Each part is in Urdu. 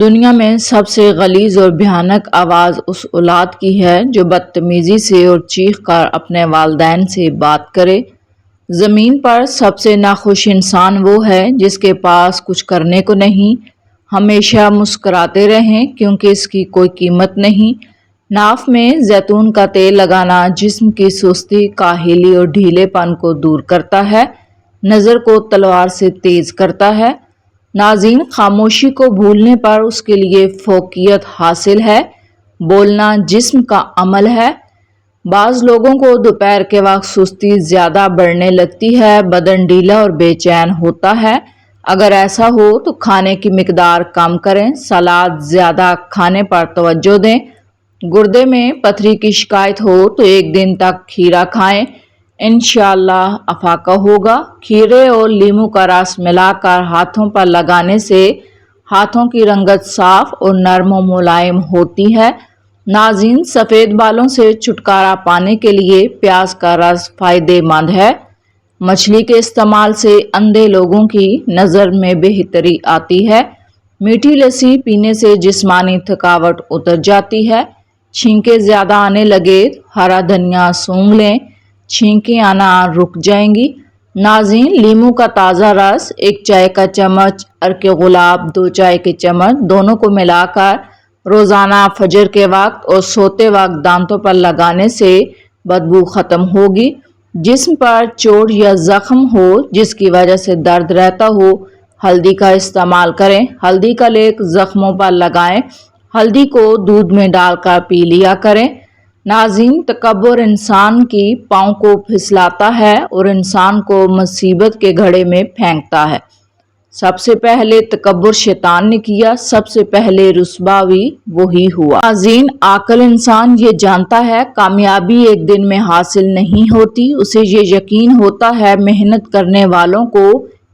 دنیا میں سب سے غلیظ اور بھیانک آواز اس اولاد کی ہے جو بدتمیزی سے اور چیخ کر اپنے والدین سے بات کرے۔ زمین پر سب سے ناخوش انسان وہ ہے جس کے پاس کچھ کرنے کو نہیں، ہمیشہ مسکراتے رہیں کیونکہ اس کی کوئی قیمت نہیں۔ ناف میں زیتون کا تیل لگانا جسم کی سستی، کاہلی اور ڈھیلے پن کو دور کرتا ہے، نظر کو تلوار سے تیز کرتا ہے۔ ناظرین، خاموشی کو بھولنے پر اس کے لیے فوقیت حاصل ہے۔ بولنا جسم کا عمل ہے۔ بعض لوگوں کو دوپہر کے وقت سستی زیادہ بڑھنے لگتی ہے، بدن ڈھیلا اور بے چین ہوتا ہے۔ اگر ایسا ہو تو کھانے کی مقدار کم کریں، سلاد زیادہ کھانے پر توجہ دیں۔ گردے میں پتھری کی شکایت ہو تو ایک دن تک کھیرا کھائیں، انشاءاللہ افاقہ ہوگا۔ کھیرے اور لیموں کا رس ملا کر ہاتھوں پر لگانے سے ہاتھوں کی رنگت صاف اور نرم و ملائم ہوتی ہے۔ ناظرین، سفید بالوں سے چھٹکارا پانے کے لیے پیاز کا رس فائدہ مند ہے۔ مچھلی کے استعمال سے اندھے لوگوں کی نظر میں بہتری آتی ہے۔ میٹھی لسی پینے سے جسمانی تھکاوٹ اتر جاتی ہے۔ چھینکیں زیادہ آنے لگے ہرا دھنیا سونگھ لیں، چھینکیں آنا رک جائیں گی۔ ناظرین، لیموں کا تازہ رس 1 چائے کا چمچ، عرق گلاب 2 چائے کے چمچ، دونوں کو ملا کر روزانہ فجر کے وقت اور سوتے وقت دانتوں پر لگانے سے بدبو ختم ہوگی۔ جسم پر چوٹ یا زخم ہو جس کی وجہ سے درد رہتا ہو، ہلدی کا استعمال کریں۔ ہلدی کا لیپ زخموں پر لگائیں، ہلدی کو دودھ میں ڈال کر پی لیا کریں۔ ناظرین، تکبر انسان کی پاؤں کو پھسلاتا ہے اور انسان کو مصیبت کے گھڑے میں پھینکتا ہے۔ سب سے پہلے تکبر شیطان نے کیا، سب سے پہلے رسوا بھی وہی ہوا۔ ناظرین، عاقل انسان یہ جانتا ہے کامیابی ایک دن میں حاصل نہیں ہوتی، اسے یہ یقین ہوتا ہے محنت کرنے والوں کو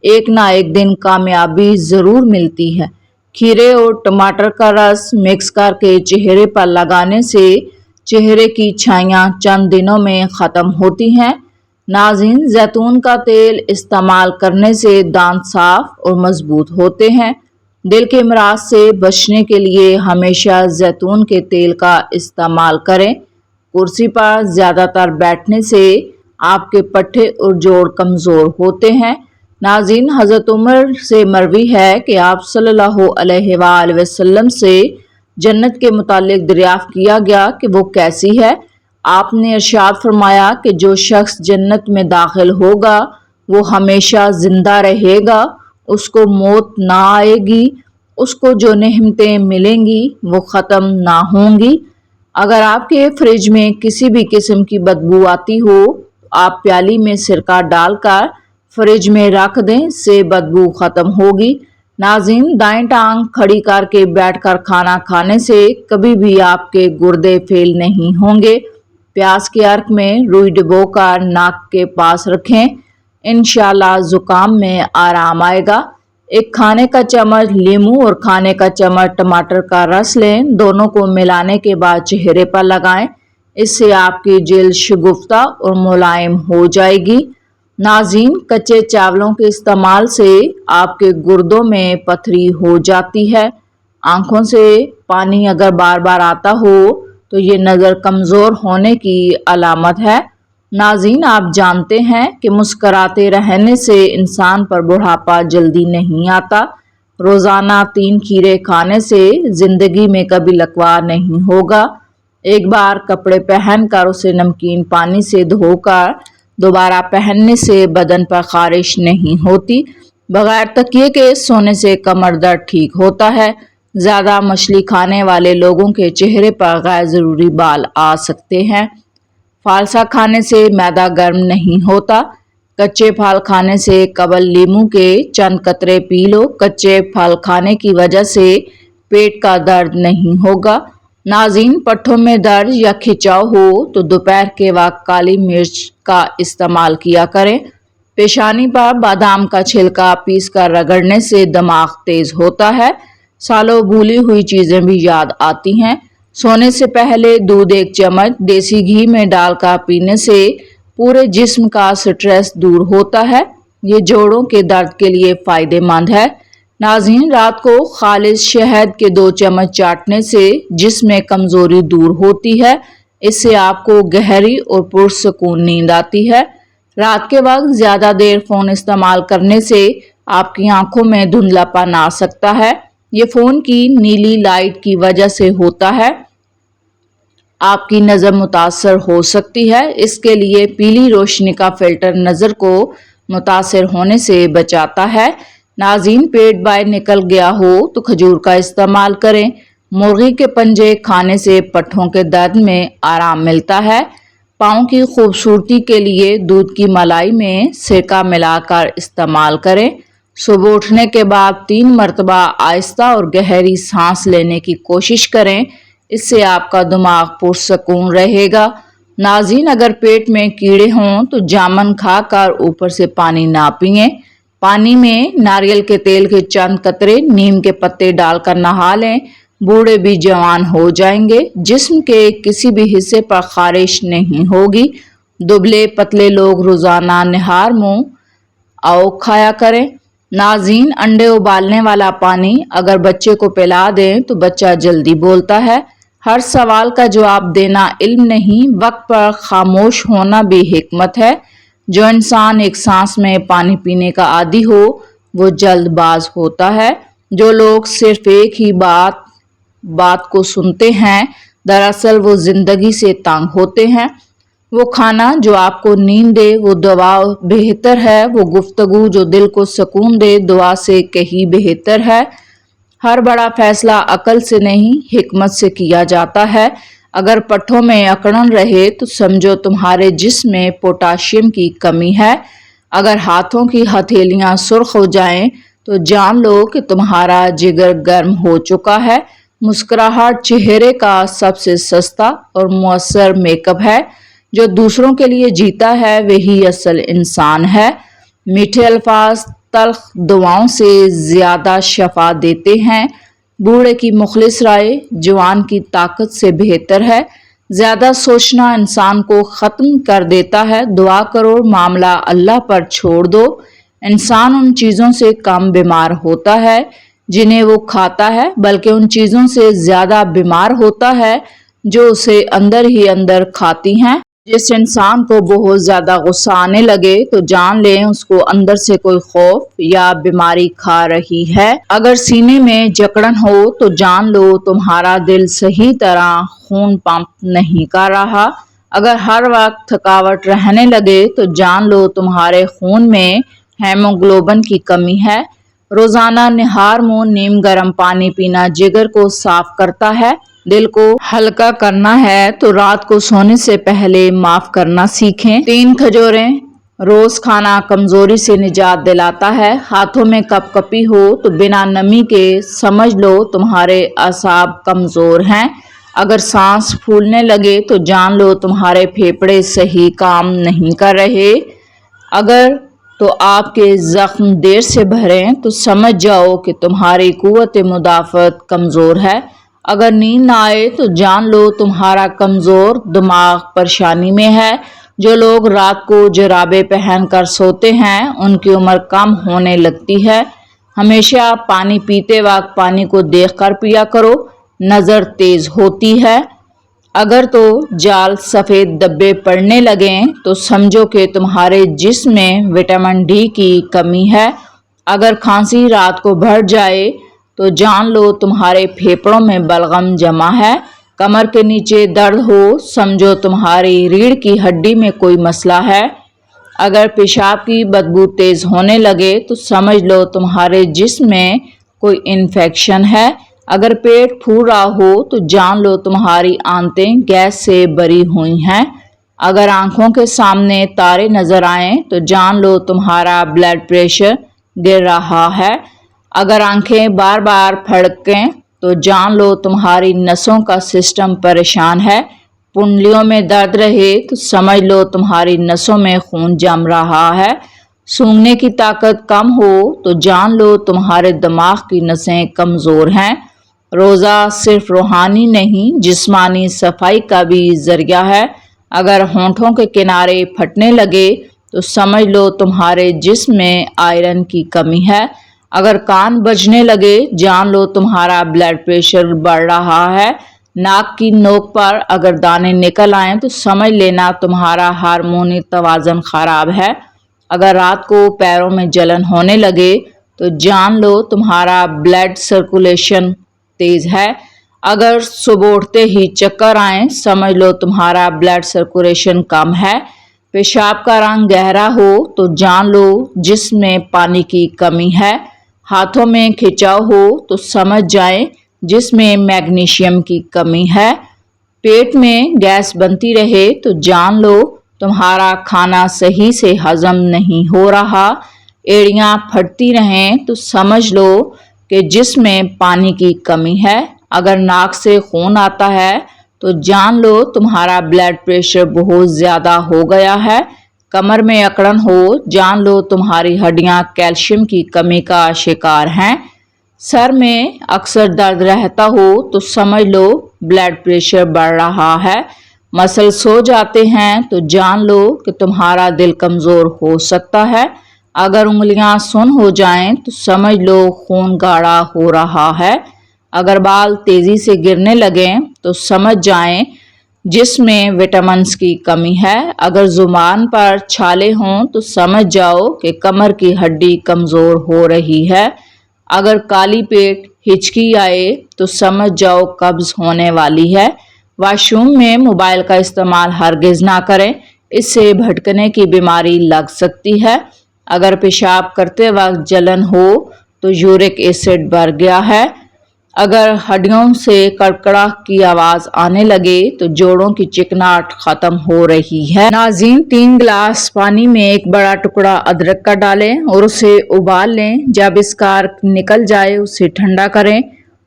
ایک نہ ایک دن کامیابی ضرور ملتی ہے۔ کھیرے اور ٹماٹر کا رس مکس کر کے چہرے پر لگانے سے چہرے کی چھائیاں چند دنوں میں ختم ہوتی ہیں۔ ناظرین، زیتون کا تیل استعمال کرنے سے دانت صاف اور مضبوط ہوتے ہیں۔ دل کے امراض سے بچنے کے لیے ہمیشہ زیتون کے تیل کا استعمال کریں۔ کرسی پر زیادہ تر بیٹھنے سے آپ کے پٹھے اور جوڑ کمزور ہوتے ہیں۔ ناظرین، حضرت عمر سے مروی ہے کہ آپ صلی اللہ علیہ وآلہ وسلم سے جنت کے متعلق دریافت کیا گیا کہ وہ کیسی ہے۔ آپ نے ارشاد فرمایا کہ جو شخص جنت میں داخل ہوگا وہ ہمیشہ زندہ رہے گا، اس کو موت نہ آئے گی، اس کو جو نعمتیں ملیں گی وہ ختم نہ ہوں گی۔ اگر آپ کے فریج میں کسی بھی قسم کی بدبو آتی ہو تو آپ پیالی میں سرکہ ڈال کر فریج میں رکھ دیں، اس سے بدبو ختم ہوگی۔ ناظرین، دائیں ٹانگ کھڑی کر کے بیٹھ کر کھانا کھانے سے کبھی بھی آپ کے گردے فیل نہیں ہوں گے۔ پیاز کے عرق میں روئی ڈبو کر ناک کے پاس رکھیں، انشاءاللہ زکام میں آرام آئے گا۔ ایک کھانے کا چمچ لیموں اور کھانے کا چمچ ٹماٹر کا رس لیں، دونوں کو ملانے کے بعد چہرے پر لگائیں، اس سے آپ کی جلد شگفتہ اور ملائم ہو جائے گی۔ ناظرین، کچے چاولوں کے استعمال سے آپ کے گردوں میں پتھری ہو جاتی ہے۔ آنکھوں سے پانی اگر بار بار آتا ہو تو یہ نظر کمزور ہونے کی علامت ہے۔ ناظرین، آپ جانتے ہیں کہ مسکراتے رہنے سے انسان پر بڑھاپا جلدی نہیں آتا۔ روزانہ 3 کھیرے کھانے سے زندگی میں کبھی لکوہ نہیں ہوگا۔ ایک بار کپڑے پہن کر اسے نمکین پانی سے دھو کر دوبارہ پہننے سے بدن پر خارش نہیں ہوتی۔ بغیر تکیے کے سونے سے کمر درد ٹھیک ہوتا ہے۔ زیادہ مچھلی کھانے والے لوگوں کے چہرے پر غیر ضروری بال آ سکتے ہیں۔ فالسا کھانے سے معدہ گرم نہیں ہوتا۔ کچے پھل کھانے سے قبل لیموں کے چند قطرے پی لو، کچے پھل کھانے کی وجہ سے پیٹ کا درد نہیں ہوگا۔ ناظرین، پٹھوں میں درد یا کھچاؤ ہو تو دوپہر کے وقت کالی مرچ کا استعمال کیا کریں۔ پیشانی پر بادام کا چھلکا پیس کر رگڑنے سے دماغ تیز ہوتا ہے، سالوں بھولی ہوئی چیزیں بھی یاد آتی ہیں۔ سونے سے پہلے دودھ 1 چمچ دیسی گھی میں ڈال کر پینے سے پورے جسم کا سٹریس دور ہوتا ہے، یہ جوڑوں کے درد کے لیے فائدہ مند ہے۔ ناظرین، رات کو خالص شہد کے 2 چمچ چاٹنے سے جسم میں کمزوری دور ہوتی ہے۔ اس سے آپ کو گہری اور پرسکون نیند آتی ہے۔ رات کے وقت زیادہ دیر فون استعمال کرنے سے آپ کی آنکھوں میں دھندلا پن آ سکتا ہے۔ یہ فون کی نیلی لائٹ کی وجہ سے ہوتا ہے۔ آپ کی نظر متاثر ہو سکتی ہے۔ اس کے لیے پیلی روشنی کا فلٹر نظر کو متاثر ہونے سے بچاتا ہے۔ ناظرین، پیٹ باہر نکل گیا ہو تو کھجور کا استعمال کریں۔ مرغی کے پنجے کھانے سے پٹھوں کے درد میں آرام ملتا ہے۔ پاؤں کی خوبصورتی کے لیے دودھ کی ملائی میں سرکہ ملا کر استعمال کریں۔ صبح اٹھنے کے بعد 3 مرتبہ آہستہ اور گہری سانس لینے کی کوشش کریں۔ اس سے آپ کا دماغ پرسکون رہے گا۔ ناظرین، اگر پیٹ میں کیڑے ہوں تو جامن کھا کر اوپر سے پانی نہ پئیں۔ پانی میں ناریل کے تیل کے چند قطرے نیم کے پتے ڈال کر نہا لیں۔ بوڑھے بھی جوان ہو جائیں گے۔ جسم کے کسی بھی حصے پر خارش نہیں ہوگی۔ دبلے پتلے لوگ روزانہ نہار منہ او کھایا کریں۔ ناظرین، انڈے ابالنے والا پانی اگر بچے کو پلا دیں تو بچہ جلدی بولتا ہے۔ ہر سوال کا جواب دینا علم نہیں، وقت پر خاموش ہونا بھی حکمت ہے۔ جو انسان ایک سانس میں پانی پینے کا عادی ہو وہ جلد باز ہوتا ہے۔ جو لوگ صرف ایک ہی بات کو سنتے ہیں دراصل وہ زندگی سے تنگ ہوتے ہیں۔ وہ کھانا جو آپ کو نیند دے وہ دوا بہتر ہے۔ وہ گفتگو جو دل کو سکون دے دعا سے کہیں بہتر ہے۔ ہر بڑا فیصلہ عقل سے نہیں حکمت سے کیا جاتا ہے۔ اگر پٹھوں میں اکڑن رہے تو سمجھو تمہارے جسم میں پوٹاشیم کی کمی ہے۔ اگر ہاتھوں کی ہتھیلیاں سرخ ہو جائیں تو جان لو کہ تمہارا جگر گرم ہو چکا ہے۔ مسکراہٹ چہرے کا سب سے سستا اور مؤثر میک اپ ہے۔ جو دوسروں کے لیے جیتا ہے وہی اصل انسان ہے۔ میٹھے الفاظ تلخ دعاؤں سے زیادہ شفا دیتے ہیں۔ بوڑھے کی مخلص رائے جوان کی طاقت سے بہتر ہے۔ زیادہ سوچنا انسان کو ختم کر دیتا ہے۔ دعا کرو، معاملہ اللہ پر چھوڑ دو۔ انسان ان چیزوں سے کم بیمار ہوتا ہے جنہیں وہ کھاتا ہے، بلکہ ان چیزوں سے زیادہ بیمار ہوتا ہے جو اسے اندر ہی اندر کھاتی ہیں۔ جس انسان کو بہت زیادہ غصہ آنے لگے تو جان لیں اس کو اندر سے کوئی خوف یا بیماری کھا رہی ہے۔ اگر سینے میں جکڑن ہو تو جان لو تمہارا دل صحیح طرح خون پمپ نہیں کر رہا۔ اگر ہر وقت تھکاوٹ رہنے لگے تو جان لو تمہارے خون میں ہیموگلوبن کی کمی ہے۔ روزانہ نہار منہ نیم گرم پانی پینا جگر کو صاف کرتا ہے۔ دل کو ہلکا کرنا ہے تو رات کو سونے سے پہلے معاف کرنا سیکھیں۔ 3 کھجوریں روز کھانا کمزوری سے نجات دلاتا ہے۔ ہاتھوں میں کپ کپی ہو تو بنا نمی کے سمجھ لو تمہارے اعصاب کمزور ہیں۔ اگر سانس پھولنے لگے تو جان لو تمہارے پھیپھڑے صحیح کام نہیں کر رہے۔ اگر تو آپ کے زخم دیر سے بھریں تو سمجھ جاؤ کہ تمہاری قوت مدافعت کمزور ہے۔ اگر نیند نہ آئے تو جان لو تمہارا کمزور دماغ پریشانی میں ہے۔ جو لوگ رات کو جرابیں پہن کر سوتے ہیں ان کی عمر کم ہونے لگتی ہے۔ ہمیشہ پانی پیتے وقت پانی کو دیکھ کر پیا کرو، نظر تیز ہوتی ہے۔ اگر تو جال سفید دبے پڑنے لگیں تو سمجھو کہ تمہارے جسم میں وٹامن ڈی کی کمی ہے۔ اگر کھانسی رات کو بڑھ جائے تو جان لو تمہارے پھیپھڑوں میں بلغم جمع ہے۔ کمر کے نیچے درد ہو سمجھو تمہاری ریڑھ کی ہڈی میں کوئی مسئلہ ہے۔ اگر پیشاب کی بدبو تیز ہونے لگے تو سمجھ لو تمہارے جسم میں کوئی انفیکشن ہے۔ اگر پیٹ پھول رہا ہو تو جان لو تمہاری آنتیں گیس سے بری ہوئی ہیں۔ اگر آنکھوں کے سامنے تارے نظر آئیں تو جان لو تمہارا بلڈ پریشر گر رہا ہے۔ اگر آنکھیں بار بار پھڑکیں تو جان لو تمہاری نسوں کا سسٹم پریشان ہے۔ پنڈلیوں میں درد رہے تو سمجھ لو تمہاری نسوں میں خون جم رہا ہے۔ سونگھنے کی طاقت کم ہو تو جان لو تمہارے دماغ کی نسیں کمزور ہیں۔ روزہ صرف روحانی نہیں جسمانی صفائی کا بھی ذریعہ ہے۔ اگر ہونٹوں کے کنارے پھٹنے لگے تو سمجھ لو تمہارے جسم میں آئرن کی کمی ہے۔ اگر کان بجنے لگے جان لو تمہارا بلڈ پریشر بڑھ رہا ہے۔ ناک کی نوک پر اگر دانے نکل آئیں تو سمجھ لینا تمہارا ہارمونی توازن خراب ہے۔ اگر رات کو پیروں میں جلن ہونے لگے تو جان لو تمہارا بلڈ سرکولیشن تیز ہے۔ اگر صبح اٹھتے ہی چکر آئیں سمجھ لو تمہارا بلڈ سرکولیشن کم ہے۔ پیشاب کا رنگ گہرا ہو تو جان لو جسم میں پانی کی کمی ہے۔ ہاتھوں میں کھچاؤ ہو تو سمجھ جائیں جسم میں میگنیشیم کی کمی ہے۔ پیٹ میں گیس بنتی رہے تو جان لو تمہارا کھانا صحیح سے ہضم نہیں ہو رہا۔ ایڑیاں پھٹتی رہیں تو سمجھ لو کہ جسم میں پانی کی کمی ہے۔ اگر ناک سے خون آتا ہے تو جان لو تمہارا بلڈ پریشر بہت زیادہ ہو گیا ہے۔ کمر میں اکڑن ہو جان لو تمہاری ہڈیاں کیلشیم کی کمی کا شکار ہیں۔ سر میں اکثر درد رہتا ہو تو سمجھ لو بلڈ پریشر بڑھ رہا ہے۔ مسل سو جاتے ہیں تو جان لو کہ تمہارا دل کمزور ہو سکتا ہے۔ اگر انگلیاں سن ہو جائیں تو سمجھ لو خون گاڑھا ہو رہا ہے۔ اگر بال تیزی سے گرنے لگیں تو سمجھ جائیں جسم میں وٹامنز کی کمی ہے۔ اگر زبان پر چھالے ہوں تو سمجھ جاؤ کہ کمر کی ہڈی کمزور ہو رہی ہے۔ اگر کالی پیٹ ہچکی آئے تو سمجھ جاؤ قبض ہونے والی ہے۔ واش روم میں موبائل کا استعمال ہرگز نہ کریں، اس سے بھٹکنے کی بیماری لگ سکتی ہے۔ اگر پیشاب کرتے وقت جلن ہو تو یورک ایسڈ بڑھ گیا ہے۔ اگر ہڈیوں سے کڑکڑا کی آواز آنے لگے تو جوڑوں کی چکناہٹ ختم ہو رہی ہے۔ ناظرین 3 گلاس پانی میں ایک بڑا ٹکڑا ادرک کا ڈالیں اور اسے ابال لیں۔ جب اس کا عرق نکل جائے اسے ٹھنڈا کریں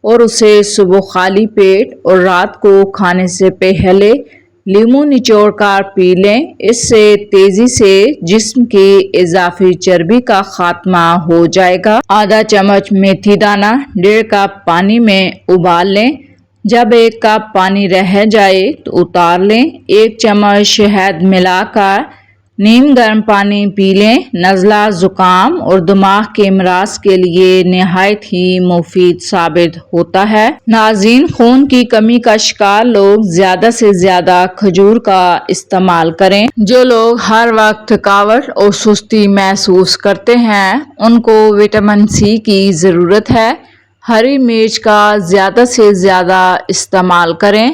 اور اسے صبح خالی پیٹ اور رات کو کھانے سے پہلے لیموں نچوڑ کر پی لیں۔ اس سے تیزی سے جسم کی اضافی چربی کا خاتمہ ہو جائے گا۔ آدھا چمچ میتھی دانہ 1.5 کپ پانی میں ابال لیں۔ جب 1 کپ پانی رہ جائے تو اتار لیں۔ 1 چمچ شہد ملا کر نیم گرم پانی پی لیں۔ نزلہ، زکام اور دماغ کے امراض کے لیے نہایت ہی مفید ثابت ہوتا ہے۔ ناظرین خون کی کمی کا شکار لوگ زیادہ سے زیادہ کھجور کا استعمال کریں۔ جو لوگ ہر وقت تھکاوٹ اور سستی محسوس کرتے ہیں ان کو وٹامن سی کی ضرورت ہے۔ ہری مرچ کا زیادہ سے زیادہ استعمال کریں۔